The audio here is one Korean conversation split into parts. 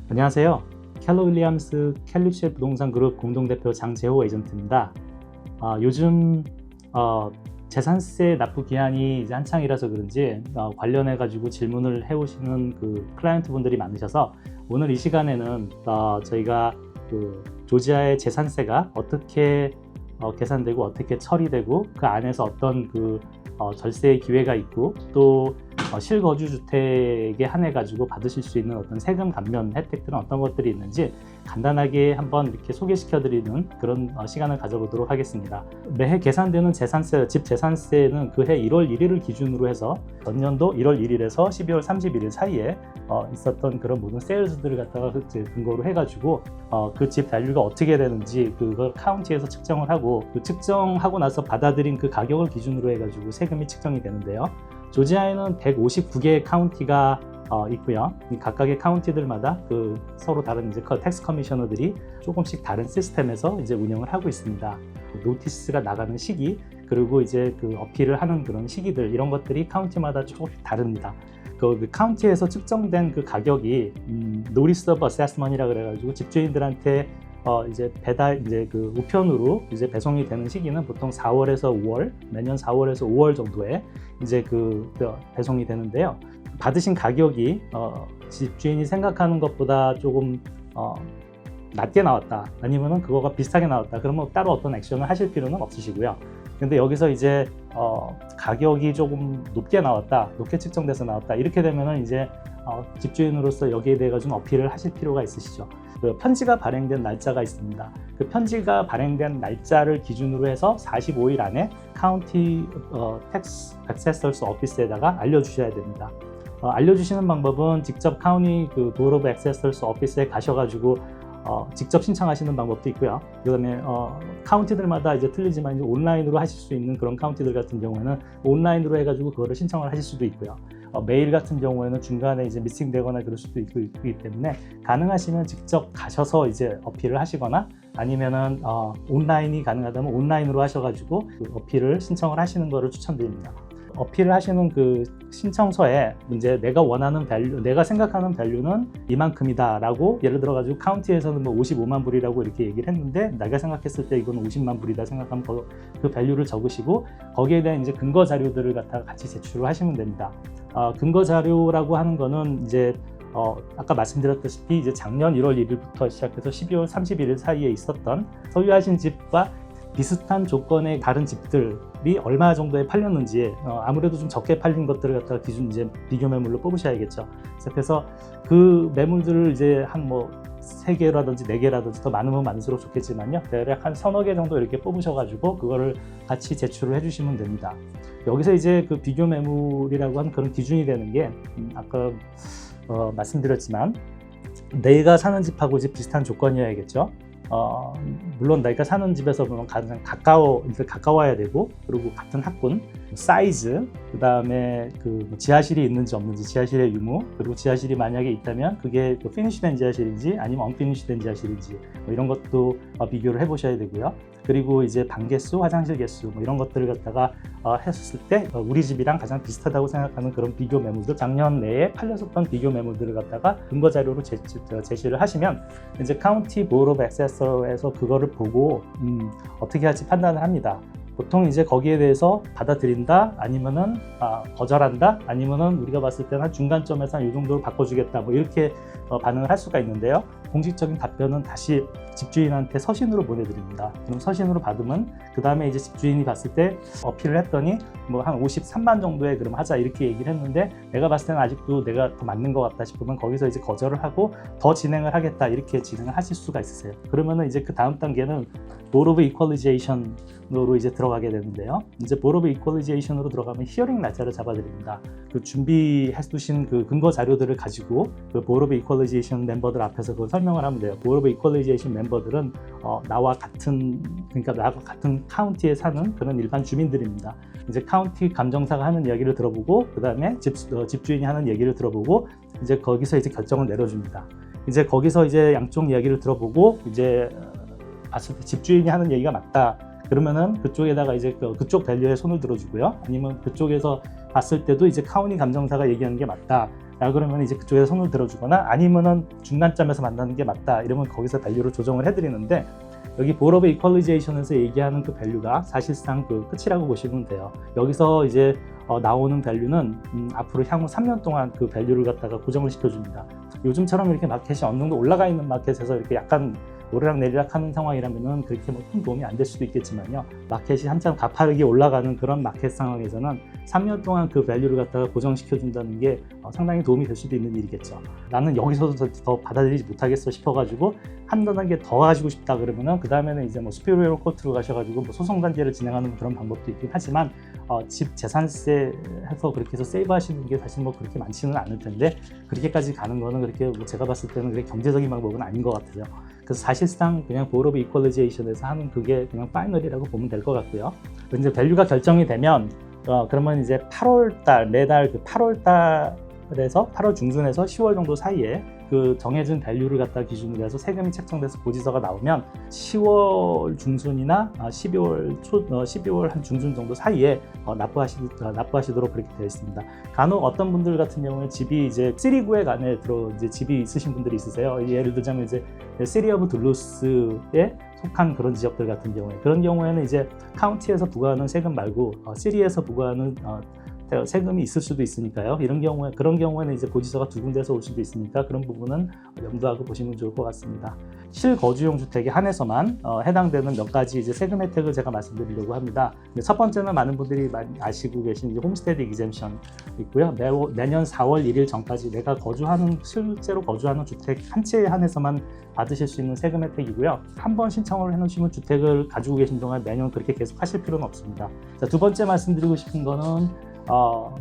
안녕하세요. 켈러 윌리엄스 캘리슈 부동산 그룹 공동대표 장재호 에이전트입니다. 요즘 재산세 납부 기한이 이제 한창이라서 그런지 관련해 가지고 질문을 해오시는 그 클라이언트 분들이 많으셔서 오늘 이 시간에는 저희가 그 조지아의 재산세가 어떻게 계산되고 어떻게 처리되고 그 안에서 어떤 그 절세의 기회가 있고 또 실거주 주택에 한해 가지고 받으실 수 있는 어떤 세금 감면 혜택들은 어떤 것들이 있는지 간단하게 한번 이렇게 소개시켜 드리는 그런 시간을 가져보도록 하겠습니다. 매해 계산되는 재산세, 집 재산세는 그해 1월 1일을 기준으로 해서 전년도 1월 1일에서 12월 31일 사이에 있었던 그런 모든 세일즈들을 갖다가 근거로 해가지고 그 집 밸류가 어떻게 되는지 그걸 카운티에서 측정을 하고 그 측정하고 나서 받아들인 그 가격을 기준으로 해가지고 세금이 측정이 되는데요. 조지아에는 159개의 카운티가 있고요. 이 각각의 카운티들마다 그 서로 다른 이제 텍스 커미셔너들이 조금씩 다른 시스템에서 이제 운영을 하고 있습니다. 노티스가 나가는 시기 그리고 이제 그 어필을 하는 그런 시기들 이런 것들이 카운티마다 조금씩 다릅니다. 그 카운티에서 측정된 그 가격이 노티스 오브 어세스먼이라 그래가지고 집주인들한테 이제 배달 이제 그 우편으로 이제 배송이 되는 시기는 보통 4월에서 5월 매년 4월에서 5월 정도에 이제 그 배송이 되는데요. 받으신 가격이 집주인이 생각하는 것보다 조금 낮게 나왔다 아니면은 그거가 비슷하게 나왔다 그러면 따로 어떤 액션을 하실 필요는 없으시고요. 근데 여기서 이제 가격이 조금 높게 나왔다, 높게 측정돼서 나왔다 이렇게 되면은 이제 집주인으로서 여기에 대해 좀 어필을 하실 필요가 있으시죠. 그 편지가 발행된 날짜가 있습니다. 그 편지가 발행된 날짜를 기준으로 해서 45일 안에 카운티 텍스 액세서스 오피스에다가 알려주셔야 됩니다. 알려주시는 방법은 직접 카운티 그 보드 오브 액세서스 오피스에 가셔가지고 직접 신청하시는 방법도 있고요. 그다음에 카운티들마다 이제 틀리지만 이제 온라인으로 하실 수 있는 그런 카운티들 같은 경우에는 온라인으로 해가지고 그거를 신청을 하실 수도 있고요. 메일 같은 경우에는 중간에 이제 미싱되거나 그럴 수도 있기 때문에 가능하시면 직접 가셔서 이제 어필을 하시거나 아니면은 온라인이 가능하다면 온라인으로 하셔가지고 그 어필을 신청을 하시는 거를 추천드립니다. 어필을 하시는 그 신청서에 이제 내가 원하는 밸류, 내가 생각하는 밸류는 이만큼이다 라고 예를 들어 가지고 카운티에서는 뭐 55만 불이라고 이렇게 얘기를 했는데 내가 생각했을 때 이건 50만 불이다 생각하면 그 밸류를 적으시고 거기에 대한 이제 근거 자료들을 갖다가 같이 제출을 하시면 됩니다. 근거 자료라고 하는 거는 이제 아까 말씀드렸다시피 이제 작년 1월 1일부터 시작해서 12월 31일 사이에 있었던 소유하신 집과 비슷한 조건의 다른 집들이 얼마 정도에 팔렸는지 아무래도 좀 적게 팔린 것들을 갖다가 기준 이제 비교 매물로 뽑으셔야겠죠. 그래서 그 매물들을 이제 한 뭐 3개라든지 4개라든지 더 많으면 많을수록 좋겠지만요. 대략 한 서너 개 정도 이렇게 뽑으셔가지고 그거를 같이 제출을 해주시면 됩니다. 여기서 이제 그 비교 매물이라고 하는 그런 기준이 되는 게 아까 말씀드렸지만 내가 사는 집하고 이제 비슷한 조건이어야겠죠. 물론 내가 사는 집에서 보면 가장 가까워야 되고 그리고 같은 학군, 사이즈, 그 다음에 그 지하실이 있는지 없는지, 지하실의 유무, 그리고 지하실이 만약에 있다면 그게 피니시된 지하실인지 아니면 언피니시된 지하실인지 뭐 이런 것도 비교를 해보셔야 되고요. 그리고 이제 방 개수, 화장실 개수 뭐 이런 것들을 갖다가 했을 때 우리 집이랑 가장 비슷하다고 생각하는 그런 비교 매물들, 작년 내에 팔렸었던 비교 매물들을 갖다가 근거 자료로 제시를 하시면 이제 카운티 보드 오브 액세서에서 그거를 보고 어떻게 할지 판단을 합니다. 보통 이제 거기에 대해서 받아들인다 아니면은 거절한다 아니면은 우리가 봤을 때는 중간점에서 이 정도로 바꿔주겠다 뭐 이렇게 반응을 할 수가 있는데요. 공식적인 답변은 다시 집주인한테 서신으로 보내드립니다. 그럼 서신으로 받으면 그 다음에 이제 집주인이 봤을 때 어필을 했더니 뭐 한 53만 정도에 그럼 하자 이렇게 얘기를 했는데 내가 봤을 때는 아직도 내가 더 맞는 것 같다 싶으면 거기서 이제 거절을 하고 더 진행을 하겠다 이렇게 진행을 하실 수가 있으세요. 그러면은 이제 그 다음 단계는 보드 오브 이퀄리제이션으로 이제 들어가게 되는데요. 이제 보드 오브 이퀄리제이션으로 들어가면 히어링 날짜를 잡아드립니다. 그 준비해 두신 그 근거 자료들을 가지고 그 보드 오브 이퀄리제이션 멤버들 앞에서 그걸 설명을 하면 돼요. 보드 오브 이퀄리제이션 멤버들은 나와 같은 카운티에 사는 그런 일반 주민들입니다. 이제 카운티 감정사가 하는 이야기를 들어보고 그 다음에 집주인이 하는 얘기를 들어보고 이제 거기서 이제 결정을 내려줍니다. 이제 거기서 이제 양쪽 이야기를 들어보고 이제 봤을 때 집주인이 하는 얘기가 맞다. 그러면은 그쪽에다가 이제 그쪽 밸류에 손을 들어주고요. 아니면 그쪽에서 봤을 때도 이제 카운티 감정사가 얘기하는 게 맞다. 야 그러면 이제 그쪽에서 손을 들어주거나 아니면은 중간점에서 만나는 게 맞다 이러면 거기서 밸류를 조정을 해드리는데 여기 Board of Equalization에서 얘기하는 그 밸류가 사실상 그 끝이라고 보시면 돼요. 여기서 이제 나오는 밸류는 앞으로 향후 3년 동안 그 밸류를 갖다가 고정을 시켜줍니다. 요즘처럼 이렇게 마켓이 어느 정도 올라가 있는 마켓에서 이렇게 약간 오르락 내리락 하는 상황이라면은 그렇게 뭐 큰 도움이 안 될 수도 있겠지만요. 마켓이 한참 가파르게 올라가는 그런 마켓 상황에서는 3년 동안 그 밸류를 갖다가 고정시켜 준다는 게 상당히 도움이 될 수도 있는 일이겠죠. 나는 여기서도 더 받아들이지 못하겠어 싶어가지고 한 단계 더 가지고 싶다 그러면은 그 다음에는 이제 뭐 수피리어 코트로 가셔가지고 뭐 소송 단계를 진행하는 그런 방법도 있긴 하지만 집 재산세 해서 그렇게 해서 세이브 하시는 게 사실 뭐 그렇게 많지는 않을 텐데 그렇게까지 가는 거는 그렇게 뭐 제가 봤을 때는 그렇게 경제적인 방법은 아닌 것 같아요. 그래서 사실상 그냥 Board of Equalization에서 하는 그게 그냥 파이널이라고 보면 될 것 같고요. 이제 밸류가 결정이 되면 그러면 이제 8월달 매달 그 8월달에서 8월 중순에서 10월 정도 사이에 그 정해진 밸류를 갖다 기준으로 해서 세금이 책정돼서 고지서가 나오면 10월 중순이나 12월 한 중순 정도 사이에 납부하시도록 그렇게 되어 있습니다. 간혹 어떤 분들 같은 경우에 집이 이제 시리구획 안에 들어 이제 집이 있으신 분들이 있으세요. 예를 들자면 이제 시리 오브 둘루스에 속한 그런 지역들 같은 경우에 그런 경우에는 이제 카운티에서 부과하는 세금 말고 시리에서 부과하는 세금이 있을 수도 있으니까요. 그런 경우에는 이제 고지서가 두 군데서 올 수도 있으니까 그런 부분은 염두하고 보시면 좋을 것 같습니다. 실거주용 주택에 한해서만 해당되는 몇 가지 이제 세금 혜택을 제가 말씀드리려고 합니다. 첫 번째는 많은 분들이 많이 아시고 계신 이제 홈스테드 이그젬션 있고요. 내년 4월 1일 전까지 내가 실제로 거주하는 주택 한 채에 한해서만 받으실 수 있는 세금 혜택이고요. 한 번 신청을 해놓으시면 주택을 가지고 계신 동안 매년 그렇게 계속 하실 필요는 없습니다. 자, 두 번째 말씀드리고 싶은 거는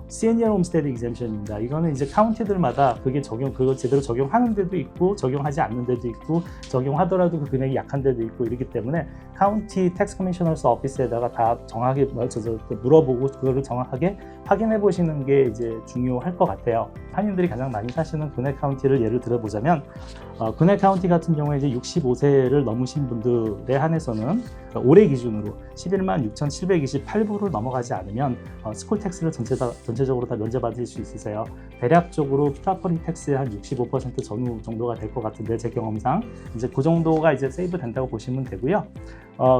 Senior Homestead Exemption입니다. 이거는 이제 카운티들마다 그거 제대로 적용하는 데도 있고 적용하지 않는 데도 있고 적용하더라도 그 금액이 약한 데도 있고 이렇기 때문에 카운티 텍스 커미셔너스 오피스에다가 다 정확하게 물어보고 그거를 정확하게 확인해 보시는 게 이제 중요할 것 같아요. 한인들이 가장 많이 사시는 군내 카운티를 예를 들어보자면 군내 카운티 같은 경우에 이제 65세를 넘으신 분들에 한해서는 올해 기준으로 11만 6,728불을 넘어가지 않으면 스쿨 텍스를 전체적으로 다 면제받을 수 있으세요. 대략적으로 프로퍼티 텍스의 한 65% 전후 정도가 될 것 같은데 제 경험상 이제 그 정도가 이제 세이브 된다고 보시면 되고요.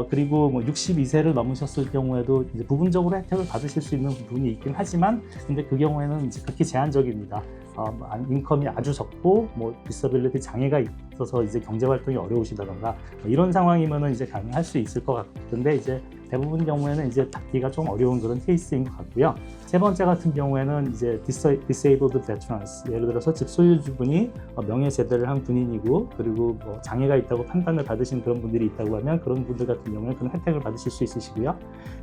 그리고 뭐 62세를 넘으셨을 경우에도 이제 부분적으로 혜택을 받으실 수 있는 부분이 있긴 하지만 근데 그 경우에는 이제 극히 제한적입니다. 인컴이 아주 적고 뭐 디서빌리티 장애가 있어서 이제 경제 활동이 어려우시다던가 이런 상황이면은 이제 가능할 수 있을 것 같은데 이제 대부분 경우에는 이제 받기가 좀 어려운 그런 케이스인 것 같고요. 세 번째 같은 경우에는 이제 disabled veterans, 예를 들어서 집 소유주분이 명예 제대를 한 군인이고 그리고 뭐 장애가 있다고 판단을 받으신 그런 분들이 있다고 하면 그런 분들 같은 경우에는 그런 혜택을 받으실 수 있으시고요.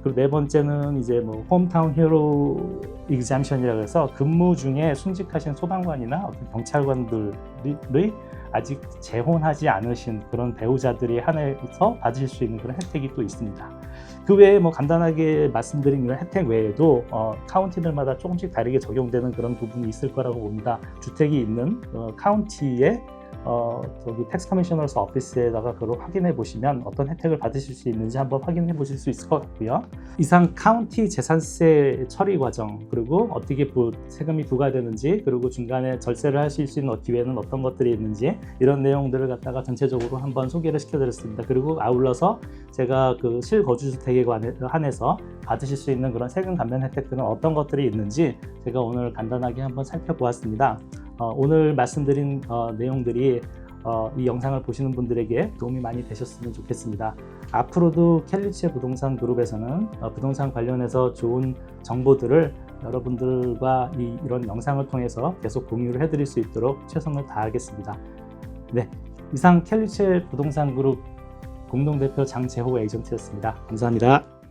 그리고 네 번째는 이제 뭐 홈타운 히어로 exemption이라고 해서 근무 중에 순직하신 소방관이나 어떤 경찰관들의 아직 재혼하지 않으신 그런 배우자들이 한해서 받으실 수 있는 그런 혜택이 또 있습니다. 그 외에 뭐 간단하게 말씀드린 이런 혜택 외에도 카운티들마다 조금씩 다르게 적용되는 그런 부분이 있을 거라고 봅니다. 주택이 있는 카운티에 저기 텍스 커미셔너스 오피스에다가 그걸 확인해 보시면 어떤 혜택을 받으실 수 있는지 한번 확인해 보실 수 있을 것 같고요. 이상 카운티 재산세 처리 과정 그리고 어떻게 세금이 부과되는지 그리고 중간에 절세를 하실 수 있는 기회는 어떤 것들이 있는지 이런 내용들을 갖다가 전체적으로 한번 소개를 시켜드렸습니다. 그리고 아울러서 제가 그 실거주주택에 한해서 받으실 수 있는 그런 세금 감면 혜택들은 어떤 것들이 있는지 제가 오늘 간단하게 한번 살펴보았습니다. 오늘 말씀드린 내용들이 이 영상을 보시는 분들에게 도움이 많이 되셨으면 좋겠습니다. 앞으로도 캘리체 부동산 그룹에서는 부동산 관련해서 좋은 정보들을 여러분들과 이런 영상을 통해서 계속 공유를 해드릴 수 있도록 최선을 다하겠습니다. 네, 이상 캘리체 부동산 그룹 공동대표 장재호 에이전트였습니다. 감사합니다.